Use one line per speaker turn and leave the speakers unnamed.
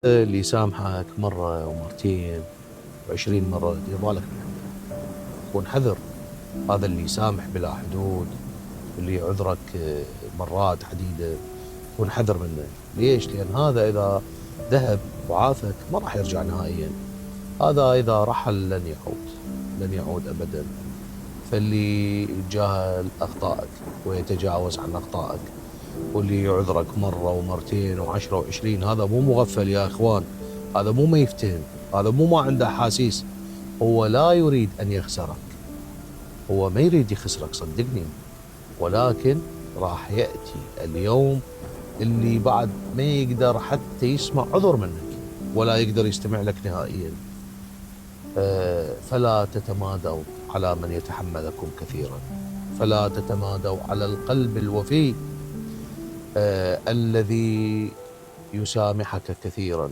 اللي يسامحك مرة ومرتين و20 مرة يبالك منه. كون حذر، هذا اللي يسامح بلا حدود، واللي يعذرك مرات عديدة، كون حذر منه. ليش؟ لأن هذا إذا ذهب وعافك ما راح يرجع نهائيا. هذا إذا رحل لن يعود، لن يعود أبدا. فاللي يتجاهل أخطائك ويتجاوز عن أخطائك، واللي يعذرك مرة ومرتين و10 و20، هذا مو مغفل يا إخوان، هذا مو ما يفتهم، هذا مو ما عنده أحاسيس. هو لا يريد أن يخسرك، هو ما يريد يخسرك صدقني، ولكن راح يأتي اليوم اللي بعد ما يقدر حتى يسمع عذر منك، ولا يقدر يستمع لك نهائيا. فلا تتمادوا على من يتحملكم كثيرا، فلا تتمادوا على القلب الوفي الذي يسامحك كثيرا.